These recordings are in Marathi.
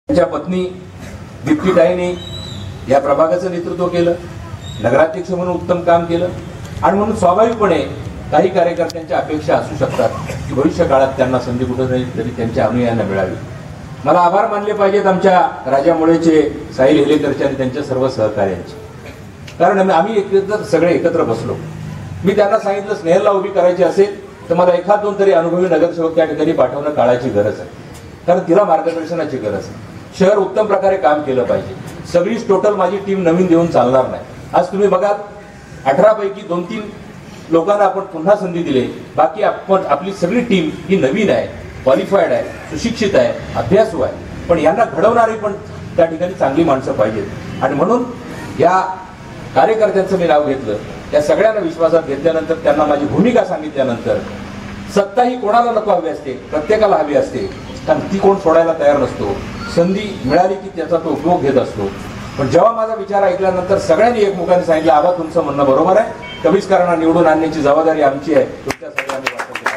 त्यांच्या पत्नी दीप्तीताईंनी या प्रभागाचं नेतृत्व केलं, नगराध्यक्ष म्हणून उत्तम काम केलं आणि म्हणून स्वाभाविकपणे काही कार्यकर्त्यांच्या अपेक्षा असू शकतात की भविष्य काळात त्यांना संधी कुठं नाही तरी त्यांच्या अनुयायांना मिळावी. मला आभार मानले पाहिजेत आमच्या राजा मुळेचे, साहिल हेलेकरचे आणि त्यांच्या सर्व सहकार्यांचे, कारण आम्ही सगळे एकत्र बसलो. मी त्यांना सांगितलं स्नेहलला उभी करायची असेल तर मला एखाद दोन तरी अनुभवी नगरसेवक त्या ठिकाणी पाठवणं काळाची गरज आहे, कारण तिला मार्गदर्शनाची गरज आहे. शहर उत्तम प्रकारे काम केलं पाहिजे. सगळीच टोटल माझी टीम नवीन देऊन चालणार नाही. आज तुम्ही बघा 18 पैकी 2-3 लोकांना आपण पुन्हा संधी दिली, बाकी आपली सगळी टीम ही नवीन आहे, क्वालिफाईड आहे, सुशिक्षित आहे, अभ्यासू आहे, पण यांना घडवणारी पण त्या ठिकाणी चांगली माणसं पाहिजेत. आणि म्हणून या कार्यकर्त्यांचं मी नाव घेतलं. त्या सगळ्यांना विश्वासात घेतल्यानंतर, त्यांना माझी भूमिका सांगितल्यानंतर, सत्ता ही कोणाला नको हवी असते, प्रत्येकाला हवी असते, कारण ती कोण सोडायला तयार नसतो. संधी मिळाली की त्याचा तो उपयोग घेत असतो. पण जेव्हा माझा विचार ऐकल्यानंतर सगळ्यांनी एकमुखाने सांगितलं, आबा तुमचं म्हणणं बरोबर आहे, कविष्कारांना निवडून आणण्याची जबाबदारी आमची आहे, तुमच्या सगळ्यांनी वाटत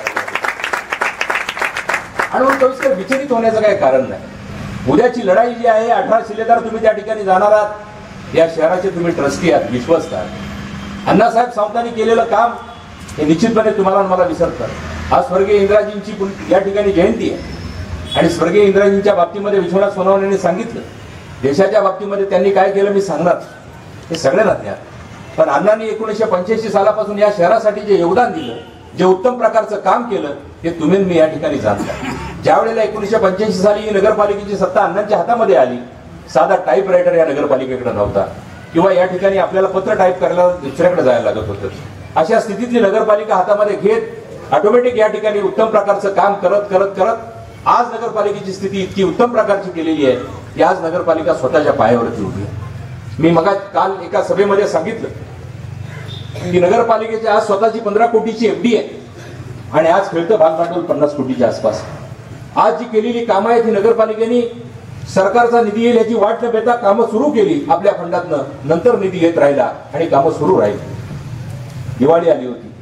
आणि म्हणून कविष्कार विचलित होण्याचं काही कारण नाही. उद्याची लढाई जी आहे, 18 शिलेदार तुम्ही त्या ठिकाणी जाणार आहात, या शहराचे तुम्ही ट्रस्टी आहात, विश्वस्त आहात. अण्णासाहेब सावंतांनी केलेलं काम हे निश्चितपणे तुम्हाला मला विसरतात. आज स्वर्गीय इंदिराजींची या ठिकाणी जयंती आहे आणि स्वर्गीय इंदिराजींच्या बाबतीमध्ये विश्वनाथ सोनवणे यांनी सांगितलं, देशाच्या बाबतीमध्ये त्यांनी काय केलं मी सांगणार, हे सगळ्यांना ज्ञात. पण अण्णांनी 1985 सालापासून या शहरासाठी जे योगदान दिलं, जे उत्तम प्रकारचं काम केलं, ते तुम्ही मी या ठिकाणी जाणता. ज्या वेळेला 1985 साली ही नगरपालिकेची सत्ता अण्णांच्या हातामध्ये आली, साधा टाईपरायटर या नगरपालिकेकडे नव्हता, किंवा या ठिकाणी आपल्याला पत्र टाईप करायला दुसऱ्याकडे जायला लागत होतं. अशा स्थितीतली नगरपालिका हातामध्ये घेत ऑटोमॅटिक या ठिकाणी उत्तम प्रकारचं काम करत करत करत आज नगरपालिकेची स्थिती इतकी उत्तम प्रकारची केलेली आहे की आज नगरपालिका स्वतःच्या पायावरती उभी आहे. मी काल एका सभेमध्ये सांगितलं की नगरपालिकेच्या आज स्वतःची 15 कोटीची एफडी आहे आणि आज खेळतं भागभांडवल 50 कोटीच्या आसपास. आज जी केलेली कामं आहेत ही नगरपालिकेने सरकारचा निधी येईल याची वाट न घेता कामं सुरू केली आपल्या फंडातनं, नंतर निधी येत राहिला आणि कामं सुरू राहिली. दिवाळी आली होती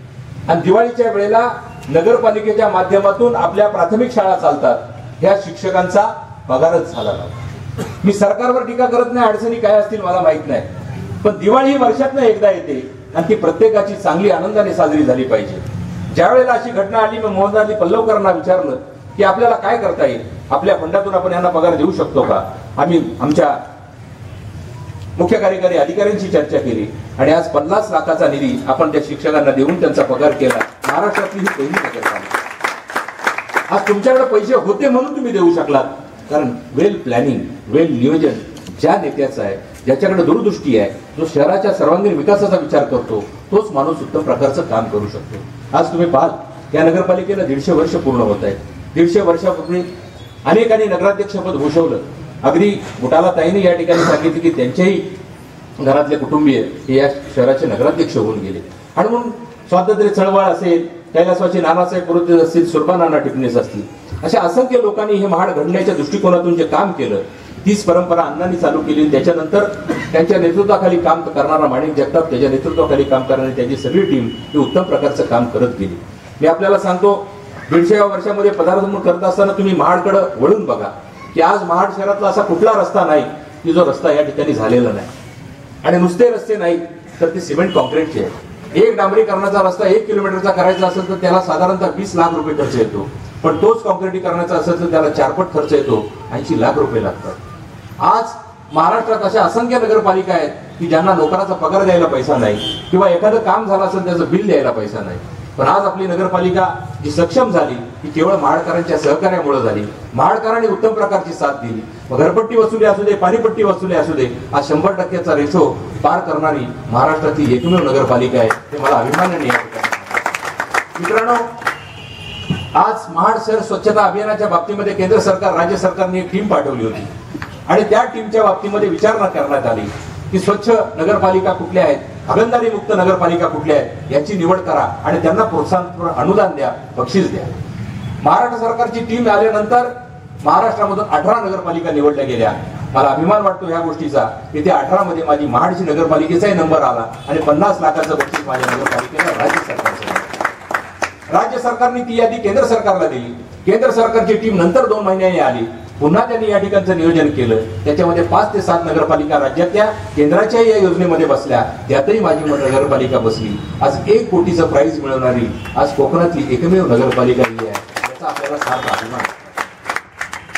आणि दिवाळीच्या वेळेला नगरपालिकेच्या माध्यमातून आपल्या प्राथमिक शाळा चालतात, ह्या शिक्षकांचा पगारच झाला नव्हता. मी सरकारवर टीका करत नाही, अडचणी काय असतील मला माहित नाही, पण दिवाळी ही वर्षातनं एकदा येते आणि ती प्रत्येकाची चांगली आनंदाने साजरी झाली पाहिजे. ज्या वेळेला अशी घटना आली, मी मोहन अली पल्लवकरांना विचारलं की आपल्याला काय करता येईल, आपल्या फंडातून आपण यांना पगार देऊ शकतो का. आम्ही आमच्या मुख्य कार्यकारी अधिकाऱ्यांशी चर्चा केली आणि आज 50 लाखाचा निधी आपण त्या शिक्षकांना देऊन त्यांचा पगार केला. महाराष्ट्रातली ही पहिली नगरपालिका. आज तुमच्याकडे पैसे होते म्हणून तुम्ही देऊ शकलात, कारण वेल प्लॅनिंग, वेल नियोजन ज्या नेत्याचं आहे, ज्याच्याकडे दूरदृष्टी आहे, जो शहराच्या सर्वांगीण विकासाचा विचार करतो, तोच माणूस उत्तम प्रकारचं काम करू शकतो. आज तुम्ही पाहाल या नगरपालिकेला 150 वर्ष पूर्ण होत आहेत. 150 वर्षापूर्वी अनेकांनी नगराध्यक्षपद भूषवलं. अगदी बुटाला ताईंनी या ठिकाणी सांगितले की त्यांच्याही घरातले कुटुंबीय हे या शहराचे नगराध्यक्ष होऊन गेले. आणि म्हणून स्वातंत्र्य चळवळ असेल, कैलासवासी नानासाहेब पुरोहित असतील, सुरभा नाना टिपणीस असतील, अशा असंख्य लोकांनी हे महाड घडण्याच्या दृष्टिकोनातून जे काम केलं, तीच परंपरा अण्णांनी चालू केली. त्याच्यानंतर त्यांच्या नेतृत्वाखाली काम करणारा माणिक जगताप, त्याच्या नेतृत्वाखाली काम करणारी त्याची सगळी टीम ही उत्तम प्रकारचं काम करत गेली. मी आपल्याला सांगतो, 150व्या वर्षामध्ये पदार्पण करत असताना तुम्ही महाडकडे वळून बघा की आज महाड शहरातला असा कुठला रस्ता नाही की जो रस्ता या ठिकाणी झालेला नाही. आणि नुसते रस्ते नाही तर ते सिमेंट कॉन्क्रीटचे आहेत. एक डांबरीकरणाचा रस्ता 1 किलोमीटरचा करायचा असेल तर त्याला साधारणतः 20 लाख रुपये खर्च येतो, पण तोच कॉन्क्रीटीकरणाचा असेल तर त्याला 4 पट खर्च येतो, 80 लाख रुपये लागतात. आज महाराष्ट्रात अशा असंख्य नगरपालिका आहेत की ज्यांना नोकराचा पगार द्यायला पैसा नाही, किंवा एखादं काम झालं असेल त्याचं बिल द्यायला पैसा नाही. पण आज आपली नगरपालिका जी सक्षम झाली ती केवळ महाडकरांच्या सहकार्यामुळे झाली. महाडकरांनी उत्तम प्रकारची साथ दिली. घरपट्टी वसुली असू दे, पाणीपट्टी वसुली असू दे, आज 100% रेशो पार करणारी महाराष्ट्रातील एकमेव नगरपालिका आहे. हे मला अभिमानाने या ठिकाणी. मित्रांनो, आज महाड शहर स्वच्छता अभियानाच्या बाबतीमध्ये केंद्र सरकार, राज्य सरकारने एक टीम पाठवली होती आणि त्या टीमच्या बाबतीमध्ये विचारणा करण्यात आली की स्वच्छ नगरपालिका कुठल्या आहेत, हागणदारी मुक्त नगरपालिका कुठल्या आहेत, याची निवड करा आणि त्यांना प्रोत्साहन, अनुदान द्या, बक्षीस द्या. महाराष्ट्र सरकारची टीम आल्यानंतर महाराष्ट्रामधून 18 नगरपालिका निवडल्या गेल्या. मला अभिमान वाटतो या गोष्टीचा की त्या 18 मध्ये माझी महाडची नगरपालिकेचाही नंबर आला आणि 50 लाखाचं बक्षीस माझ्या नगरपालिकेला राज्य सरकारचं. राज्य सरकारने ती यादी केंद्र सरकारला दिली. केंद्र सरकारची टीम नंतर 2 महिन्यांनी आली पुन्हा त्यांनी या ठिकाणचं नियोजन केलं. त्याच्यामध्ये 5 ते 7 नगरपालिका राज्यातल्या केंद्राच्या या योजनेमध्ये बसल्या, त्यातही माझी नगरपालिका बसली. आज 1 कोटीचं प्राइज मिळवणारी आज कोकणातली एकमेव नगरपालिका ही आहे. याचा आपल्याला साथ अभिमान.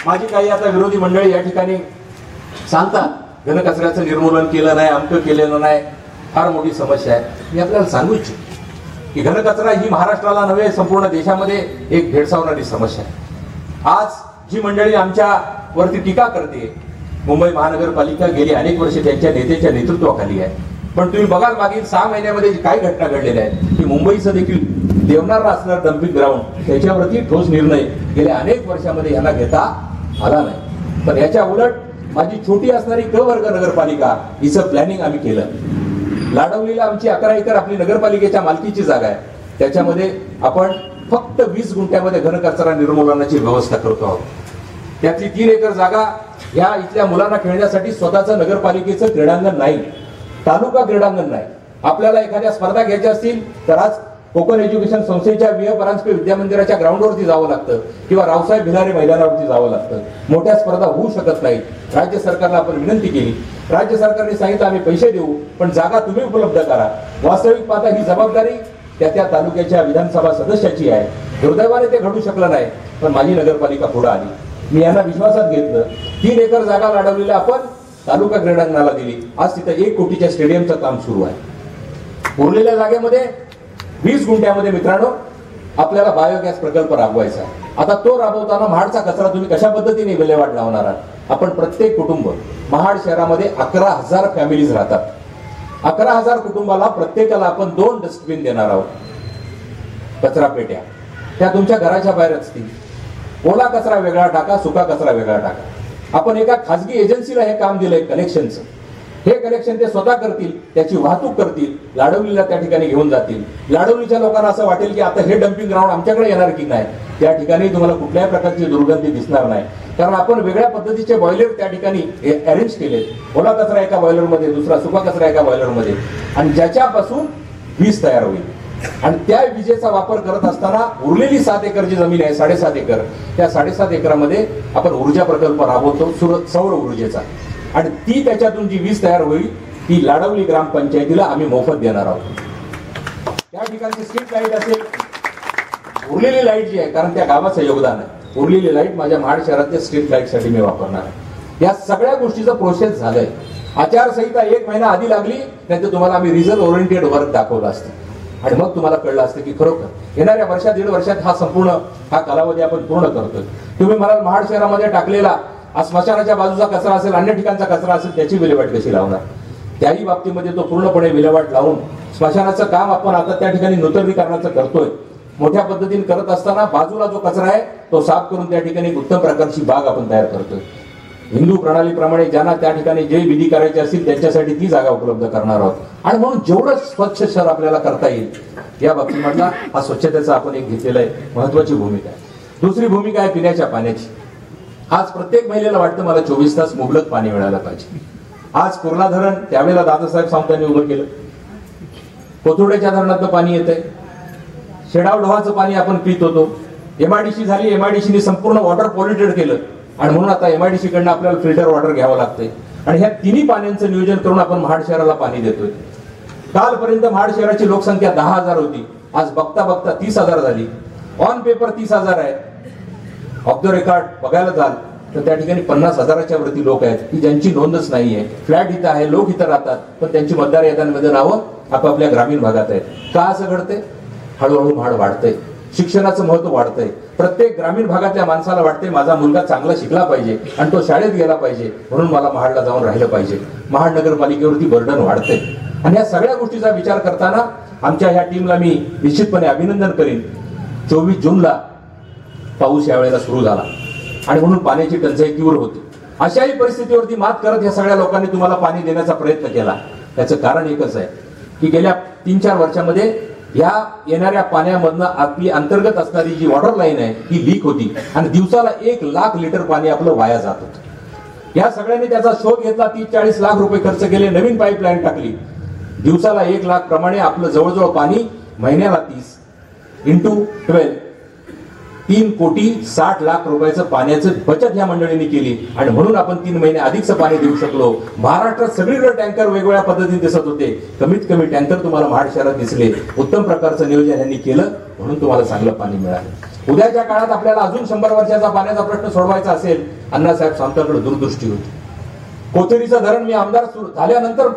माझी काही आता विरोधी मंडळी या ठिकाणी सांगतात घनकचऱ्याचं निर्मूलन केलं नाही, अमकं केलेलं नाही, फार मोठी समस्या आहे. मी आपल्याला सांगू इच्छितो की घनकचरा ही महाराष्ट्राला नव्हे संपूर्ण देशामध्ये एक भेडसावणारी समस्या आहे. आज जी मंडळी आमच्या वरती टीका करते, मुंबई महानगरपालिका गेली अनेक वर्षे त्यांच्या नेत्याच्या नेतृत्वाखाली आहे. पण तुम्ही बघाल मागील 6 महिन्यामध्ये काय घटना घडलेल्या आहेत की मुंबईचं देखील देवनारला असणारं डम्पिंग ग्राउंड त्याच्यावरती ठोस निर्णय गेल्या अनेक वर्षामध्ये याला घेता आला नाही. पण याच्या उलट माझी छोटी असणारी क वर्ग नगरपालिका हिचं प्लॅनिंग आम्ही केलं. लाडवलीला आमची 11 एकर आपली नगरपालिकेच्या मालकीची जागा आहे. त्याच्यामध्ये आपण फक्त 20 गुंठ्यामध्ये घनकचरा निर्मूलनाची व्यवस्था करतो आहोत. त्यातली 3 एकर जागा या इथल्या मुलांना खेळण्यासाठी स्वतःचं नगरपालिकेचं क्रीडांगण नाही, तालुका क्रीडांगण नाही. आपल्याला एखाद्या स्पर्धा घ्यायच्या असतील तर आज कोकण एज्युकेशन संस्थेच्या विह परांजपे विद्यामंदिराच्या ग्राउंडवरती जावं लागतं किंवा रावसाहेब भिलारे मैदानावरती जावं लागतं. मोठ्या स्पर्धा होऊ शकत नाहीत. राज्य सरकारला आपण विनंती केली. राज्य सरकारने सांगितलं आम्ही पैसे देऊ पण जागा तुम्ही उपलब्ध करा. वास्तविक पाहता ही जबाबदारी त्या तालुक्याच्या विधानसभा सदस्याची आहे. दुर्दैवाने ते घडू शकलं नाही, पण माझी नगरपालिका पुढे आली. मी यांना विश्वासात घेतलं. 3 एकर जागा लाडवलेल्या आपण तालुका क्रीडांगणाला दिली. आज तिथं 1 कोटीच्या स्टेडियमचं काम सुरू आहे. उरलेल्या जागेमध्ये 20 गुंठ्यामध्ये मित्रांनो आपल्याला बायोगॅस प्रकल्प राबवायचा. आता तो राबवताना महाडचा कचरा तुम्ही कशा पद्धतीने विल्हेवाट लावणार आहात. आपण प्रत्येक कुटुंब, महाड शहरामध्ये 11,000 फॅमिलीज राहतात. 11,000 कुटुंबाला प्रत्येकाला आपण 2 डस्टबिन देणार आहोत. कचरा पेट्या त्या तुमच्या घराच्या बाहेर असतील. ओला कचरा वेगळा टाका, सुका कचरा वेगळा टाका. आपण एका खासगी एजन्सीला हे काम दिलंय कलेक्शनचं. हे कलेक्शन ते स्वतः करतील, त्याची वाहतूक करतील, लाडवलीला त्या ठिकाणी घेऊन जातील. लाडवलीच्या लोकांना असं वाटेल की आता हे डम्पिंग ग्राउंड आमच्याकडे येणार की नाही. त्या ठिकाणी तुम्हाला कुठल्याही प्रकारची दुर्गंधी दिसणार नाही, कारण आपण वेगळ्या पद्धतीचे बॉयलर त्या ठिकाणी अरेंज केलेत. ओला कचरा एका बॉयलरमध्ये, दुसरा सुका कचरा एका बॉयलरमध्ये, आणि ज्याच्यापासून वीज तयार होईल. आणि त्या विजेचा वापर करत असताना उरलेली 7 एकर जी जमीन आहे, 7.5 एकर, त्या 7.5 एकरामध्ये आपण ऊर्जा प्रकल्प राबवतो सौर ऊर्जेचा. आणि ती त्याच्यातून जी वीज तयार होईल ती लाडवली ग्रामपंचायतीला आम्ही मोफत देणार आहोत. त्या ठिकाणची स्ट्रीट लाईट असेल, उरलेली लाईट जी आहे, कारण त्या गावाचं योगदान आहे, उरलेली लाईट माझ्या महाड शहरातल्या स्ट्रीट लाईटसाठी मी वापरणार आहे. या सगळ्या गोष्टीचं प्रोसेस झालंय. आचारसंहिता 1 महिना आधी लागली नाही तर तुम्हाला आम्ही रिझल्ट ओरिएंटेड वर्क दाखवलं असतं आणि मग तुम्हाला कळलं असतं की खरोखर येणाऱ्या वर्षात 1.5 वर्षात हा संपूर्ण कालावधी आपण पूर्ण करतोय. तुम्ही म्हणाल महाड शहरामध्ये टाकलेला स्मशानाच्या बाजूचा कचरा असेल, अन्य ठिकाणचा कचरा असेल, त्याची विल्हेवाट कशी लावणार. त्याही बाबतीमध्ये तो पूर्णपणे विल्हेवाट लावून स्मशानाचं काम आपण आता त्या ठिकाणी नूतनीकरणाचं करतोय. मोठ्या पद्धतीने करत असताना बाजूला जो कचरा आहे तो साफ करून त्या ठिकाणी उत्तम प्रकारची बाग आपण तयार करतोय. हिंदू प्रणालीप्रमाणे ज्यांना त्या ठिकाणी जे विधी करायचे असतील त्यांच्यासाठी ती जागा उपलब्ध करणार आहोत. आणि म्हणून जेवढं स्वच्छ शहर आपल्याला करता येईल या बाबतीमधला हा स्वच्छतेचा आपण एक घेतलेला आहे, महत्वाची भूमिका आहे. दुसरी भूमिका आहे पिण्याच्या पाण्याची. आज प्रत्येक महिलेला वाटतं मला 24 तास मुबलक पाणी मिळायला पाहिजे. आज कुर्ला धरण त्यावेळेला दादासाहेब सावंतांनी उभं केलं. कोथुर्ड्याच्या धरणातलं पाणी येतंय. शेडाव डोहाचं पाणी आपण पित होतो. एमआयडीसी झाली, एमआयडीसीने संपूर्ण वॉटर पॉल्युटेड केलं आणि म्हणून आता एमआयडीसी कडनं आपल्याला फिल्टर वॉटर घ्यावं लागतंय. आणि ह्या तिन्ही पाण्यांचं नियोजन करून आपण महाड शहराला पाणी देतोय. कालपर्यंत महाड शहराची लोकसंख्या 10,000 होती. आज बघता बघता 30,000 झाली. ऑन पेपर 30,000 आहे. ऑफ द रेकॉर्ड बघायला जाल तर त्या ठिकाणी 50,000च्या वरती लोक आहेत की ज्यांची नोंदच नाहीये. फ्लॅट इथं आहे, लोक इथं राहतात, पण त्यांची मतदार याद्यांमध्ये नावं आपापल्या ग्रामीण भागात आहेत. का असं घडतंय? हळूहळू महाड वाढतंय, शिक्षणाचं महत्व वाढतंय. प्रत्येक ग्रामीण भागातल्या माणसाला वाटतंय माझा मुलगा चांगला शिकला पाहिजे आणि तो शाळेत गेला पाहिजे, म्हणून मला महाडला जाऊन राहिलं पाहिजे. महाड नगरपालिकेवरती बर्डन वाढतंय. आणि या सगळ्या गोष्टीचा विचार करताना आमच्या ह्या टीमला मी निश्चितपणे अभिनंदन करीन. 24 जूनला पाऊस यावेळेला सुरू झाला आणि म्हणून पाण्याची टंचाई तीव्र होती. अशाही परिस्थितीवरती मात करत या सगळ्या लोकांनी तुम्हाला पाणी देण्याचा प्रयत्न केला. त्याचं कारण एकच आहे की गेल्या 3-4 वर्षामध्ये या येणाऱ्या पाण्यामधनं आपली अंतर्गत असणारी जी वॉटर लाईन आहे ही लीक होती आणि दिवसाला 1 लाख लिटर पाणी आपलं वाया जात होतं. या सगळ्यांनी त्याचा शोध घेतला. 30-40 लाख रुपये खर्च केले, नवीन पाईपलाईन टाकली. दिवसाला 1 लाख प्रमाणे आपलं जवळजवळ पाणी महिन्याला 30 × 12 3,60,00,000 रुपयाचं पाण्याचं बचत ह्या मंडळींनी केली आणि म्हणून आपण 3 महिने अधिकचं पाणी देऊ शकलो. महाराष्ट्रात सगळीकडे टँकर वेगवेगळ्या पद्धतीने दिसत होते, कमीत कमी टँकर तुम्हाला महाड शहरात दिसले. उत्तम प्रकारचं नियोजन यांनी केलं म्हणून तुम्हाला चांगलं पाणी मिळालं. उद्याच्या काळात आपल्याला अजून 100 वर्षाचा पाण्याचा प्रश्न सोडवायचा असेल, अण्णासाहेब सावंतांकडे दूरदृष्टी होती. कोथेरीचं धरण मी आमदार झाल्यानंतर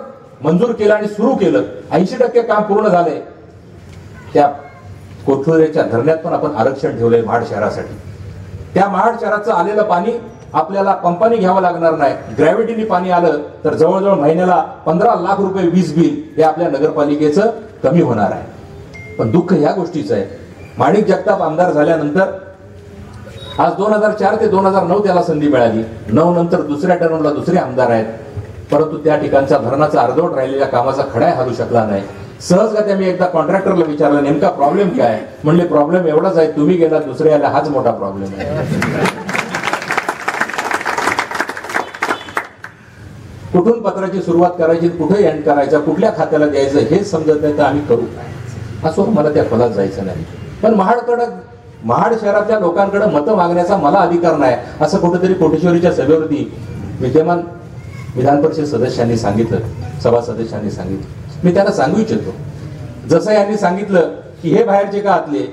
मंजूर केलं आणि सुरू केलं. 80% काम पूर्ण झालंय. त्या कोथरूडच्या धरणात पण आपण आरक्षण ठेवलंय महाड शहरासाठी. त्या महाड शहराचं आलेलं पाणी आपल्याला पंपाने घ्यावं लागणार नाही. ग्रॅव्हिटीने पाणी आलं तर जवळजवळ महिन्याला 15 लाख रुपये वीज बिल हे आपल्या नगरपालिकेचं कमी होणार आहे. पण दुःख ह्या गोष्टीचं आहे, माणिक जगताप आमदार झाल्यानंतर आज 2004 ते 2009 त्याला संधी मिळाली. 9 नंतर दुसऱ्या टर्मला दुसरे आमदार आहेत, परंतु त्या ठिकाणचा धरणाचा अर्धवट राहिलेल्या कामाचा खडाय हलू शकला नाही. सहजगत्या मी एकदा कॉन्ट्रॅक्टरला विचारलं नेमका प्रॉब्लेम काय. म्हणले प्रॉब्लेम एवढाच आहे, तुम्ही गेला दुसरे आला, हाच मोठा प्रॉब्लेम आहे. कुठून पत्राची सुरुवात करायची, कुठे एंड करायचा, कुठल्या खात्याला द्यायचं हे समजत नाही तर आम्ही करू काय, असं मला त्या खोलात जायचं नाही. पण महाड शहरातल्या लोकांकडे मतं मागण्याचा मला अधिकार नाही असं कुठेतरी कोटेश्वरीच्या सभेवरती विद्यमान विधान परिषद सदस्यांनी सांगितलं, सभा सदस्यांनी सांगितलं. मी त्यांना सांगू इच्छितो, जसं यांनी सांगितलं की हे बाहेरचे का आतले,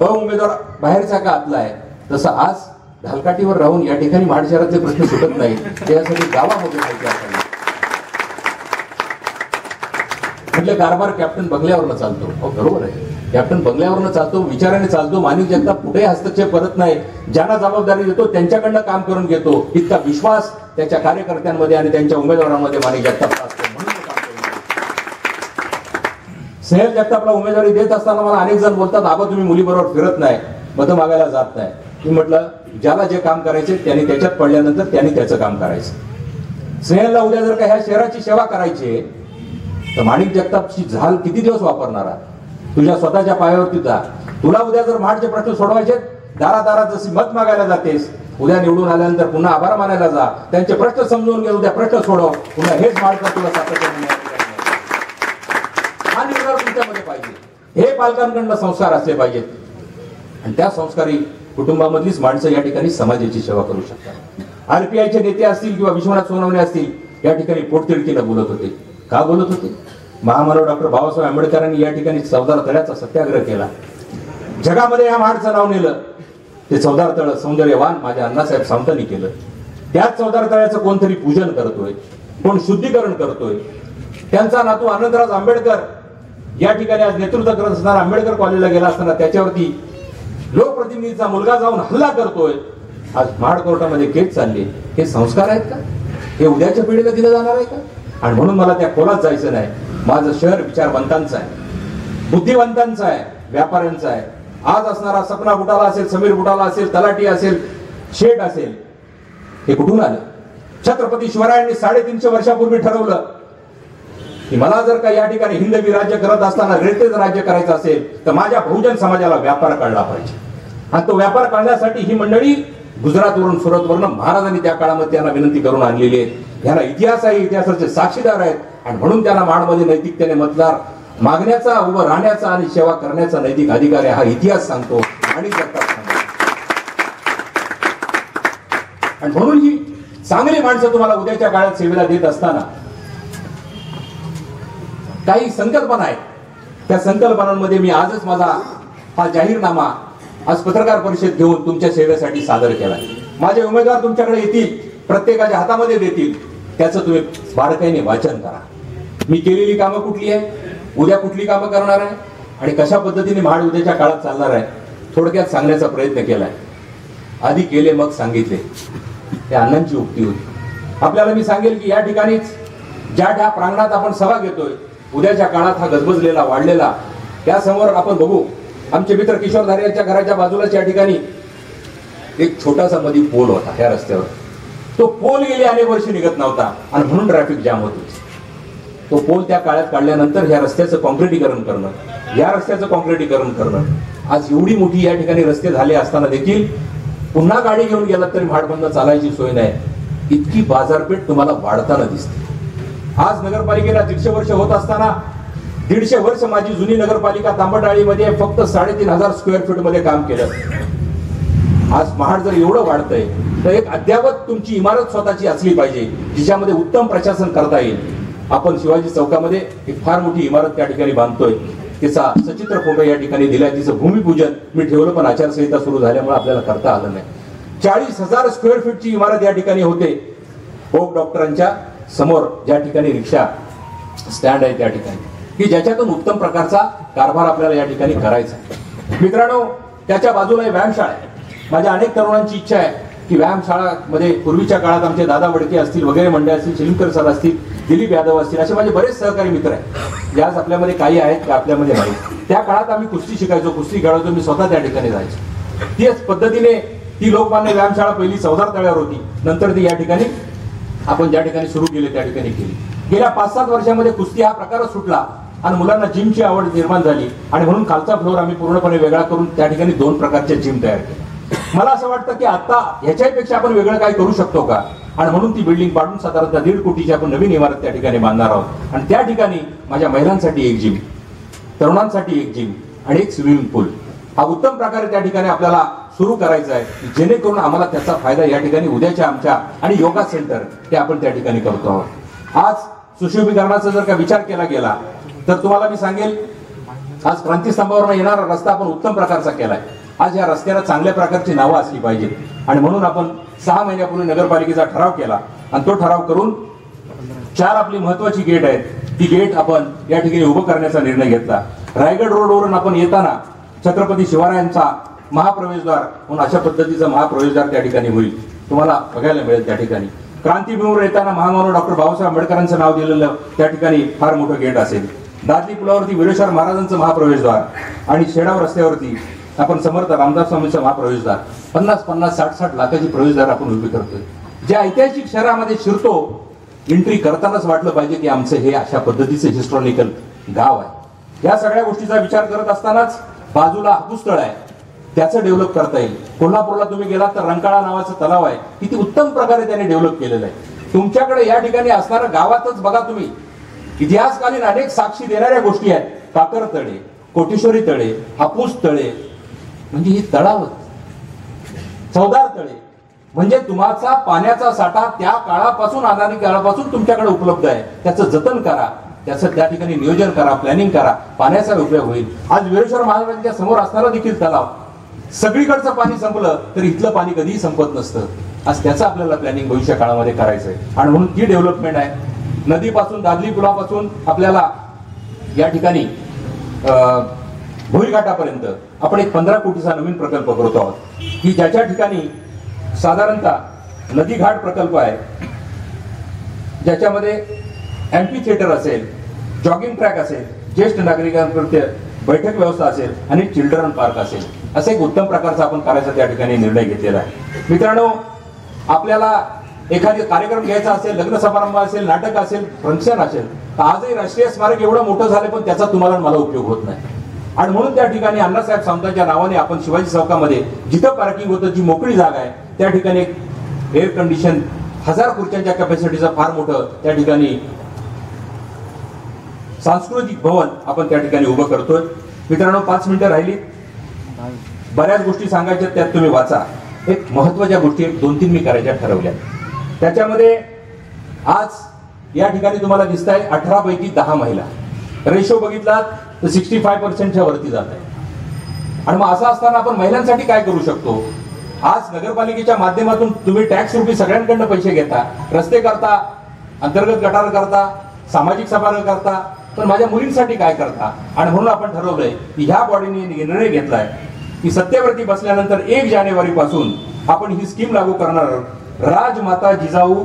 उमेदवार बाहेरचा का आतला आहे, तसं आज ढालकाठीवर राहून या ठिकाणी महाड शहरातले प्रश्न सुटत नाही, त्यासाठी गावामध्ये माहिती असावी. म्हटलं कारभार कॅप्टन बंगल्यावरनं चालतो. हो बरोबर आहे, कॅप्टन बंगल्यावरनं चालतो, विचाराने चालतो. माणिक जगताप कुठेही हस्तक्षेप करत नाही, ज्यांना जबाबदारी देतो त्यांच्याकडनं काम करून घेतो. इतका विश्वास त्याच्या कार्यकर्त्यांमध्ये आणि त्यांच्या उमेदवारांमध्ये माणिक जगताप असतो. स्नेहल जगतापला उमेदवारी देत असताना मला अनेक जण बोलतात, आबा तुम्ही मुलीबरोबर फिरत नाही, मतं मागायला जात नाही. मी म्हटलं ज्याला जे काम करायचे त्यांनी त्याच्यात पडल्यानंतर त्यांनी त्याचं काम करायचं. स्नेहलला उद्या जर का ह्या शहराची सेवा करायची तर माणिक जगतापची झाल किती दिवस वापरणार? तुझ्या स्वतःच्या पायावरती जा. तुला उद्या जर महाडचे प्रश्न सोडवायचे, दारादारात जशी मत मागायला जातेस, उद्या निवडून आल्यानंतर पुन्हा आभार मानायला जा, त्यांचे प्रश्न समजून घे, उद्या प्रश्न सोडव, पुन्हा हेच महाडचा तुला सातत्याने हा निर्धार तुमच्यामध्ये पाहिजे. हे पालकांकडनं संस्कार असले पाहिजेत आणि त्या संस्कारी कुटुंबामधलीच माणसं या ठिकाणी समाजाची सेवा करू शकतात. आरपीआयचे नेते असतील किंवा विश्वनाथ सोनवणे असतील, या ठिकाणी पोटतिडकीनं बोलत होते. का बोलत होते? महामानव डॉक्टर बाबासाहेब आंबेडकरांनी या ठिकाणी चौदार तळ्याचा सत्याग्रह केला. जगामध्ये या महाडचं नाव नेलं. ते चौदार तळ सौंदर्यवान माझ्या अण्णासाहेब सावंतांनी केलं. त्याच चौदार तळ्याचं कोणतरी पूजन करतोय, कोण शुद्धीकरण करतोय. त्यांचा नातू आनंदराज आंबेडकर या ठिकाणी आज नेतृत्व करत असताना आंबेडकर कॉलेजला गेला असताना त्याच्यावरती लोकप्रतिनिधीचा मुलगा जाऊन हल्ला करतोय. आज महाड कोर्टामध्ये केस चालली. हे संस्कार आहेत का? हे उद्याच्या पिढीला दिलं जाणार आहे का? आणि म्हणून मला त्या खोलात जायचं नाही. माझं शहर विचारवंतांचं आहे, बुद्धिवंतांचं आहे, व्यापाऱ्यांचं आहे. आज असणारा सपना बुटाला असेल, समीर बुटाला असेल, तलाठी असेल, शेठ असेल, हे कुठून आलं? छत्रपती शिवरायांनी 350 वर्षापूर्वी ठरवलं की मला जर का या ठिकाणी हिंदवी राज्य करत असताना रेतेच राज्य करायचं असेल तर माझ्या बहुजन समाजाला व्यापार कळला पाहिजे. आणि तो व्यापार कळण्यासाठी ही मंडळी गुजरातवरून, सुरतवरून महाराजांनी त्या काळामध्ये त्यांना विनंती करून आणलेली आहे. यांना इतिहास आहे, इतिहासाचे साक्षीदार आहेत आणि म्हणून त्यांना महाडमध्ये नैतिकतेने मतदार मागण्याचा, उभं राहण्याचा आणि सेवा करण्याचा नैतिक अधिकार आहे. हा इतिहास सांगतो आणि जगताप सांगतो. आणि म्हणून ही चांगली माणसं तुम्हाला उद्याच्या काळात सेवेला देत असताना काही संकल्पना आहेत. त्या संकल्पनांमध्ये मी आजच माझा हा जाहीरनामा आज पत्रकार परिषद घेऊन तुमच्या सेवेसाठी सादर केला. माझे उमेदवार तुमच्याकडे येतील, प्रत्येकाच्या हातामध्ये देतील, त्याचं तुम्ही बारकाईने वाचन करा. मी केलेली कामं कुठली आहे, उद्या कुठली कामं करणार आहे आणि कशा पद्धतीने महाड उद्याच्या काळात चालणार आहे, थोडक्यात सांगण्याचा प्रयत्न केलाय. आधी केले मग सांगितले, हे अण्णांची उक्ती होती. आपल्याला मी सांगेल की या ठिकाणीच ज्या प्रांगणात आपण सभा घेतोय, उद्याच्या काळात हा गजबजलेला, वाढलेला, त्यासमोर आपण बघू आमचे मित्र किशोर धारे यांच्या घराच्या बाजूलाच या ठिकाणी एक छोटासा मध्ये पोल होता. ह्या रस्त्यावर तो पोल गेली अनेक वर्ष निघत नव्हता आणि म्हणून ट्रॅफिक जाम होत होती. तो पोल त्या काळात काढल्यानंतर ह्या रस्त्याचं कॉन्क्रिटीकरण करणं, या रस्त्याचं कॉन्क्रिटीकरण करणं, आज एवढी मोठी या ठिकाणी रस्ते झाले असताना देखील पुन्हा गाडी घेऊन गेलात तरी महाडमधनं चालायची सोय नाही. इतकी बाजारपेठ तुम्हाला वाढताना दिसते. आज नगरपालिकेला 150 वर्ष होत असताना 150 वर्ष माझी जुनी नगरपालिका तांबडाळीमध्ये फक्त 3,500 स्क्वेअर फीट मध्ये काम केलं. आज महाड जर एवढं वाढतंय तर एक अद्यावत तुमची इमारत स्वतःची असली पाहिजे जिच्यामध्ये उत्तम प्रशासन करता येईल. आपण शिवाजी चौकामध्ये एक फार मोठी इमारत त्या ठिकाणी बांधतोय. तिचा सचित्र फोटो या ठिकाणी दिलाय. तिचं भूमिपूजन मी ठेवलं, पण आचारसंहिता सुरू झाल्यामुळे आपल्याला करता आलं नाही. 40,000 स्क्वेअर फीटची इमारत या ठिकाणी होते. होप डॉक्टरांच्या समोर ज्या ठिकाणी रिक्षा स्टँड आहे त्या ठिकाणी, की ज्याच्यातून उत्तम प्रकारचा कारभार आपल्याला या ठिकाणी करायचा. मित्रांनो, त्याच्या बाजूला व्यायामशाळा आहे. माझ्या अनेक तरुणांची इच्छा आहे की व्यायामशाळामध्ये पूर्वीच्या काळात आमचे दादा वडके असतील, वगैरे मंडळी असतील, शिलिमकर सर असतील, दिलीप यादव असतील, असे माझे बरेच सहकारी मित्र आहेत जे आज आपल्यामध्ये काही आहेत का आपल्यामध्ये नाही. त्या काळात आम्ही कुस्ती शिकायचो, कुस्ती खेळायचो, मी स्वतः त्या ठिकाणी जायचो. तीच पद्धतीने ती लोकमान्य व्यायामशाळा पहिली चौदार तळ्यावर होती, नंतर ती या ठिकाणी आपण ज्या ठिकाणी सुरू केली त्या ठिकाणी केली. गेल्या 5-7 वर्षामध्ये कुस्ती हा प्रकारच सुटला आणि मुलांना जिमची आवड निर्माण झाली आणि म्हणून खालचा फ्लोर आम्ही पूर्णपणे वेगळा करून त्या ठिकाणी 2 प्रकारच्या जिम तयार केल्या. मला असं वाटतं की आता ह्याच्यापेक्षा आपण वेगळं काही करू शकतो का, आणि म्हणून ती बिल्डिंग पाडून साधारणतः 1.5 कोटीची आपण नवीन इमारत त्या ठिकाणी बांधणार आहोत. आणि त्या ठिकाणी माझ्या महिलांसाठी एक जिम, तरुणांसाठी एक जिम आणि एक स्विमिंग पूल हा उत्तम प्रकारे त्या ठिकाणी आपल्याला सुरू करायचा आहे, जेणेकरून आम्हाला त्याचा फायदा या ठिकाणी उद्याच्या आमच्या आणि योगा सेंटर हे आपण त्या ठिकाणी करतो आहोत. आज सुशोभीकरणाचा जर का विचार केला गेला तर तुम्हाला मी सांगेल, आज क्रांतीस्तंभावरून येणारा रस्ता आपण उत्तम प्रकारचा केलाय. आज या रस्त्याला चांगल्या प्रकारची नावं असली पाहिजेत आणि म्हणून आपण 6 महिन्यापूर्वी नगरपालिकेचा ठराव केला आणि तो ठराव करून 4 आपली महत्वाची गेट आहेत, ती गेट आपण या ठिकाणी उभं करण्याचा निर्णय घेतला. रायगड रोडवरून आपण येताना छत्रपती शिवरायांचा महाप्रवेशद्वार म्हणून अशा पद्धतीचा महाप्रवेशद्वार त्या ठिकाणी होईल, तुम्हाला बघायला मिळेल. त्या ठिकाणी क्रांतीभूमीवर येताना महामानव डॉक्टर बाबासाहेब आंबेडकरांचं नाव दिलेलं त्या ठिकाणी फार मोठं गेट असेल. दादली पुलावरती वीरेश्वर महाराजांचं महाप्रवेशद्वार आणि शेडाव रस्त्यावरती आपण समर्थ रामदास स्वामींचं महाप्रवेशद्वार 50-50, 60-60 लाखाची प्रवेशद्वार आपण उभी करतोय. ज्या ऐतिहासिक शहरामध्ये शिरतो, एंट्री करतानाच वाटलं पाहिजे की आमचं हे अशा पद्धतीचं हिस्टॉरिकल गाव आहे. या सगळ्या गोष्टीचा विचार करत असतानाच बाजूला हापूसतळ आहे, त्याचं डेव्हलप करता येईल. कोल्हापूरला तुम्ही गेलात तर रंकाळा नावाचं तलाव आहे, किती उत्तम प्रकारे त्याने डेव्हलप केलेलं आहे. तुमच्याकडे या ठिकाणी असणाऱ्या गावातच बघा तुम्ही, इतिहासकालीन अनेक साक्षी देणाऱ्या गोष्टी आहेत. काकर तळे, कोटेश्वरी तळे, हापूस तळे, म्हणजे ही तळाव, चौदार तळे, म्हणजे तुम्हाचा पाण्याचा साठा त्या काळापासून अनादी काळापासून तुमच्याकडे उपलब्ध आहे. त्याचं जतन करा, त्याचं त्या ठिकाणी नियोजन करा, प्लॅनिंग करा, पाण्याचा उपयोग होईल. आज वीरेश्वर महाराजांच्या समोर असणारा देखील तलाव, सगळीकडचं पाणी संपलं तर इथलं पाणी कधीही संपत नसतं. आज त्याचं आपल्याला प्लॅनिंग भविष्य काळामध्ये करायचं आहे आणि म्हणून ती डेव्हलपमेंट आहे. नदीपासून दादली पुलापासून आपल्याला या ठिकाणी भोईघाटापर्यंत आपण एक 15 कोटीचा नवीन प्रकल्प करतो आहोत, की ज्याच्या ठिकाणी साधारणतः नदीघाट प्रकल्प आहे, ज्याच्यामध्ये एम्पी थिएटर असेल, जॉगिंग ट्रॅक असेल, ज्येष्ठ नागरिकांकरता बैठक व्यवस्था असेल आणि चिल्ड्रन पार्क असेल, असं एक उत्तम प्रकारचा आपण करायचा त्या ठिकाणी निर्णय घेतलेला आहे. मित्रांनो, आपल्याला एखादा कार्यक्रम घ्यायचा असेल, लग्न समारंभ असेल, नाटक असेल, फंक्शन असेल, तर आजही राष्ट्रीय स्मारक एवढं मोठं झालं पण त्याचा तुम्हाला मला उपयोग होत नाही. आणि म्हणून त्या ठिकाणी अण्णासाहेब सावंतांच्या नावाने आपण शिवाजी चौकामध्ये जिथं पार्किंग होतं, जी मोकळी जागा आहे, त्या ठिकाणी एक एअर कंडिशन 1000 खुर्च्यांच्या कॅपॅसिटीचं फार मोठं त्या ठिकाणी सांस्कृतिक भवन आपण त्या ठिकाणी उभं करतोय. मित्रांनो, 5 मिनिटं राहिली, बऱ्याच गोष्टी सांगायच्या, त्यात तुम्ही वाचा. एक महत्वाच्या गोष्टी 2-3 मी करायच्या ठरवल्या. त्याच्यामध्ये आज या ठिकाणी तुम्हाला दिसत आहे 18 पैकी 10 महिला. रेशो बघितलात तर 65% वरती जात आहे. आणि मग असं असताना आपण महिलांसाठी काय करू शकतो? आज नगरपालिकेच्या माध्यमातून तुम्ही टॅक्स रुपी सगळ्यांकडनं पैसे घेता, रस्ते करता, अंतर्गत गटार करता, सामाजिक समारंभ करता, पण माझ्या मुलींसाठी काय करता? आणि म्हणून आपण ठरवलंय की ह्या बॉडीने निर्णय घेतलाय की सत्तेवरती बसल्यानंतर 1 जानेवारी पासून आपण ही स्कीम लागू करणार. राजमाता जिजाऊ